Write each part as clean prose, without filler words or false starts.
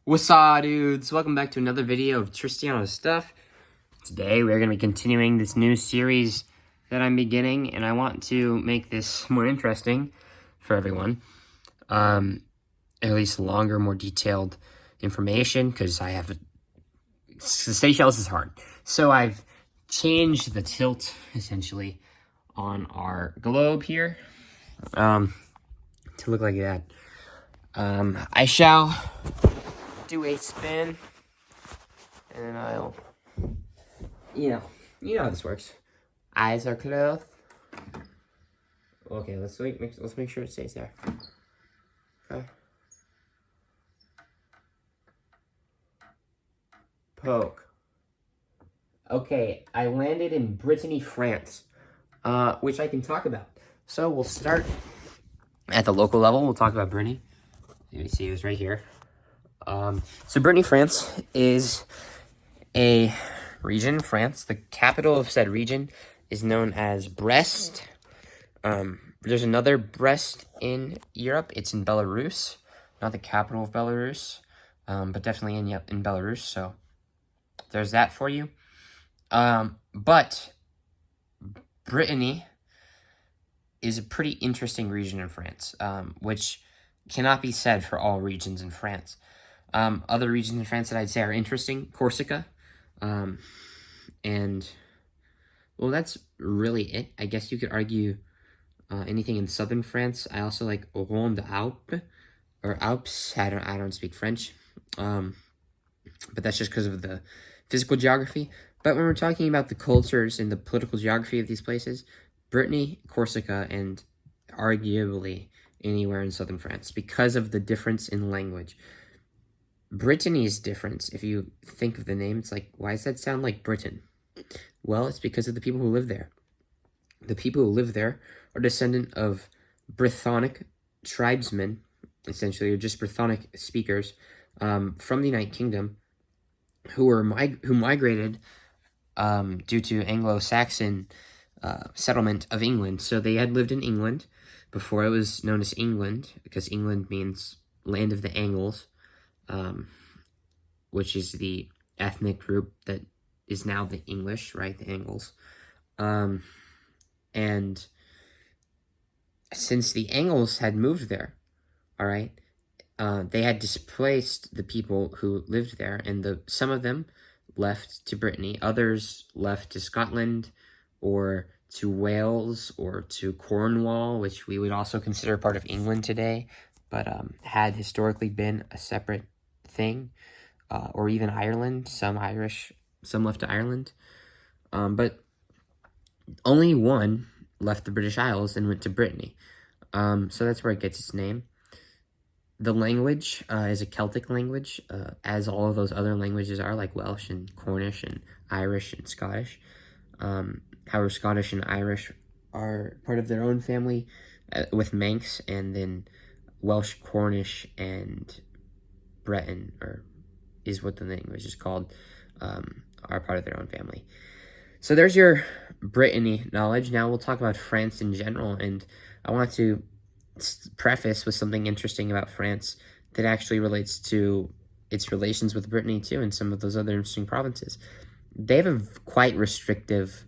What's up, dudes? Welcome back to another video of Tristiano Stuff. Today we're going to be continuing this new series that I'm beginning, and I want to make this more interesting for everyone. At least longer, more detailed information, because the Seychelles is hard. So I've changed the tilt, essentially, on our globe here, to look like that. I shall do a spin, and I'll, you know how this works. Eyes are closed. Okay, let's make sure it stays there. Okay. Poke. Okay, I landed in Brittany, France, which I can talk about. So we'll start at the local level. We'll talk about Brittany. You see, it was right here. So Brittany, France is a region in France. The capital of said region is known as Brest. There's another Brest in Europe. It's in Belarus, not the capital of Belarus, but definitely in Belarus. So there's that for you. But Brittany is a pretty interesting region in France, which cannot be said for all regions in France. Other regions in France that I'd say are interesting: Corsica, and well, that's really it. I guess you could argue anything in southern France. I also like Ronde-Alpes or Alpes. I don't speak French, but that's just because of the physical geography. But when we're talking about the cultures and the political geography of these places, Brittany, Corsica, and arguably anywhere in southern France, because of the difference in language. Brittany's difference, if you think of the name, it's like, why does that sound like Britain? Well, it's because of the people who live there. The people who live there are descendant of Brythonic tribesmen, essentially, or just Brythonic speakers, from the United Kingdom, who migrated due to Anglo-Saxon settlement of England. So they had lived in England before it was known as England, because England means land of the Angles, which is the ethnic group that is now the English, right? The Angles. And since the Angles had moved there, all right, they had displaced the people who lived there, and some of them left to Brittany, others left to Scotland, or to Wales, or to Cornwall, which we would also consider part of England today, but had historically been a separate thing, or even Ireland. Some left to Ireland, but only one left the British Isles and went to Brittany. So that's where it gets its name. The language is a Celtic language, as all of those other languages are, like Welsh and Cornish and Irish and Scottish. However, Scottish and Irish are part of their own family with Manx, and then Welsh, Cornish, and Breton, or is what the language is called, are part of their own family. So there's your Brittany knowledge. Now we'll talk about France in general, and I want to preface with something interesting about France that actually relates to its relations with Brittany too, and some of those other interesting provinces. They have a quite restrictive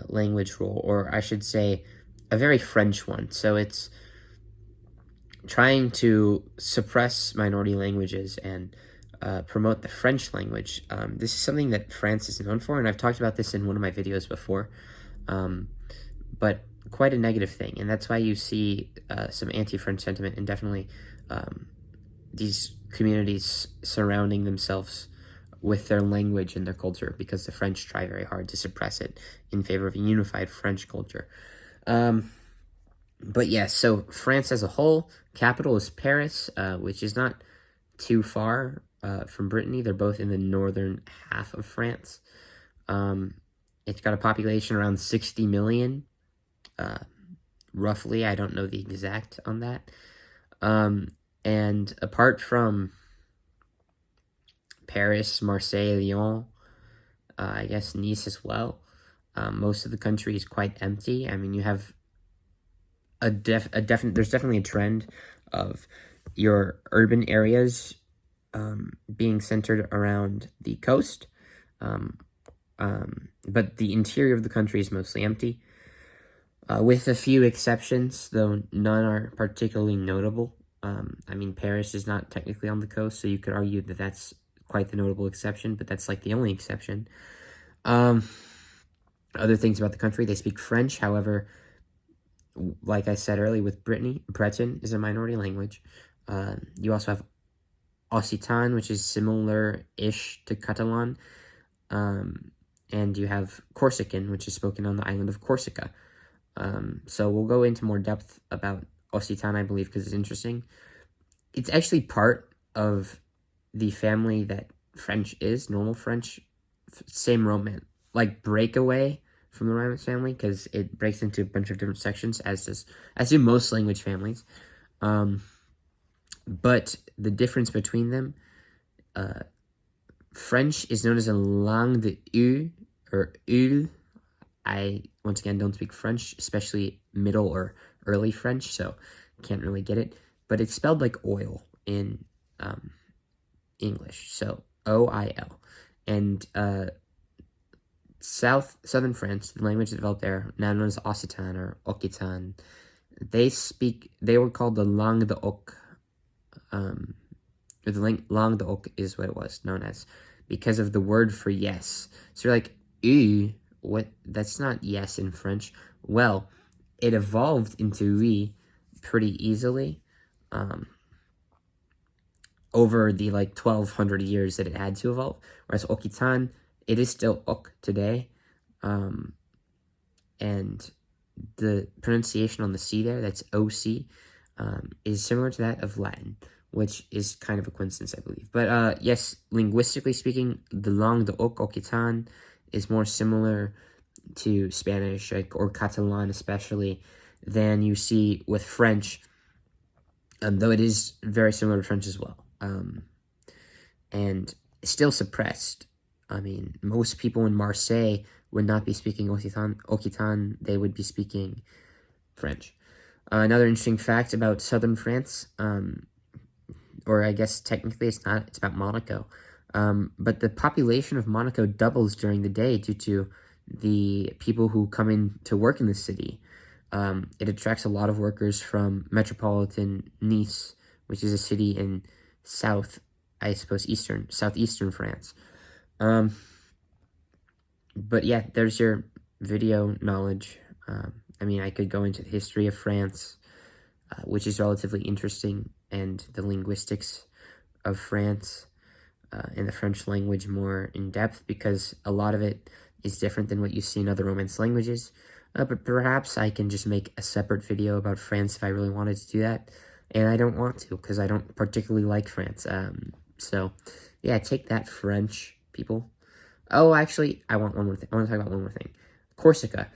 language rule, or I should say a very French one. So it's trying to suppress minority languages and promote the French language. This is something that France is known for, and I've talked about this in one of my videos before, but quite a negative thing, and that's why you see some anti-French sentiment, and definitely these communities surrounding themselves with their language and their culture, because the French try very hard to suppress it in favor of a unified French culture. But yes, so France as a whole, capital is Paris, which is not too far from Brittany. They're both in the northern half of France. It's got a population around 60 million, roughly. I don't know the exact on that. And apart from Paris, Marseille, Lyon, I guess Nice as well, most of the country is quite empty. I mean, you have there's definitely a trend of your urban areas being centered around the coast, but the interior of the country is mostly empty, with a few exceptions, though none are particularly notable. I mean, Paris is not technically on the coast, so you could argue that that's quite the notable exception, but that's like the only exception. Other things about the country, they speak French. However, like I said earlier, with Brittany, Breton is a minority language. You also have Occitan, which is similar-ish to Catalan. And you have Corsican, which is spoken on the island of Corsica. So we'll go into more depth about Occitan, I believe, because it's interesting. It's actually part of the family that French is, normal French, same Romance, like breakaway from the Romance family, because it breaks into a bunch of different sections, as do most language families. But the difference between them, French is known as a langue de U, or ul. I, once again, don't speak French, especially middle or early French, so can't really get it. But it's spelled like oil in English, so O-I-L. And southern France, the language developed there, now known as Occitan or Occitan, they were called the langue d'oc, or the langue d'oc is what it was known as, because of the word for yes. So you're like, ew, what? That's not yes in French. Well, it evolved into oui pretty easily, over the 1,200 years that it had to evolve. Whereas Occitan, it is still ok today, and the pronunciation on the C there, that's OC, is similar to that of Latin, which is kind of a coincidence, I believe. But yes, linguistically speaking, the langue d'Occitan is more similar to Spanish, or Catalan especially, than you see with French, though it is very similar to French as well. And still suppressed. I mean, most people in Marseille would not be speaking Occitan, they would be speaking French. Another interesting fact about southern France, or I guess technically it's not, it's about Monaco. But the population of Monaco doubles during the day due to the people who come in to work in the city. It attracts a lot of workers from metropolitan Nice, which is a city in southeastern France. But yeah, there's your video knowledge. I mean, I could go into the history of France, which is relatively interesting, and the linguistics of France, and the French language more in depth, because a lot of it is different than what you see in other Romance languages. But perhaps I can just make a separate video about France if I really wanted to do that. And I don't want to, because I don't particularly like France. So, yeah, take that, French people. Oh, actually, I want one more thing. I want to talk about one more thing. Corsica.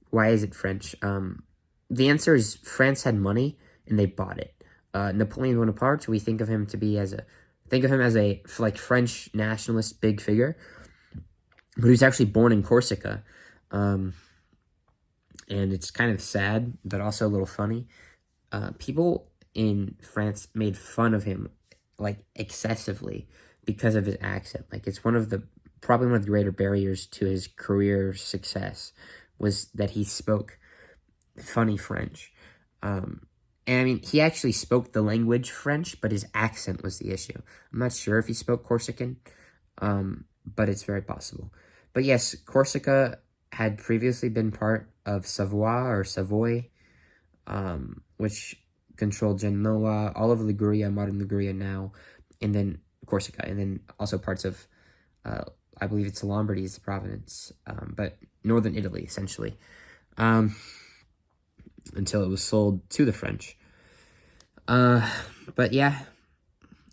Why is it French? The answer is France had money, and they bought it. Napoleon Bonaparte, we think of him as a French nationalist big figure, but he was actually born in Corsica. And it's kind of sad, but also a little funny. People in France made fun of him, excessively, because of his accent. It's probably one of the greater barriers to his career success, was that he spoke funny French. And I mean, he actually spoke the language French, but his accent was the issue. I'm not sure if he spoke Corsican, but it's very possible. But yes, Corsica had previously been part of Savoy, which controlled Genoa, all of Liguria, modern Liguria now, and then Corsica, and then also parts of, I believe it's Lombardy is the province, but northern Italy, essentially, until it was sold to the French. But yeah,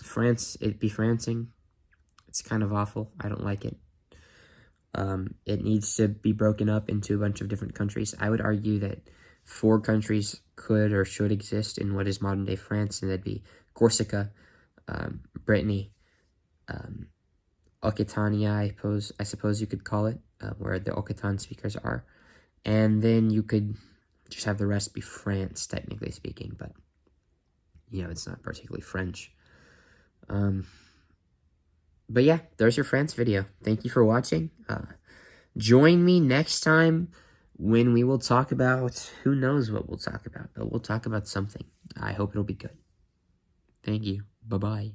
France, it be Francing. It's kind of awful. I don't like it. It needs to be broken up into a bunch of different countries. I would argue that 4 countries could or should exist in what is modern-day France, and that'd be Corsica, Brittany, Occitania, I suppose you could call it, where the Occitan speakers are. And then you could just have the rest be France, technically speaking, but, it's not particularly French. But yeah, there's your France video. Thank you for watching. Join me next time when we will talk about, who knows what we'll talk about, but we'll talk about something. I hope it'll be good. Thank you. Bye-bye.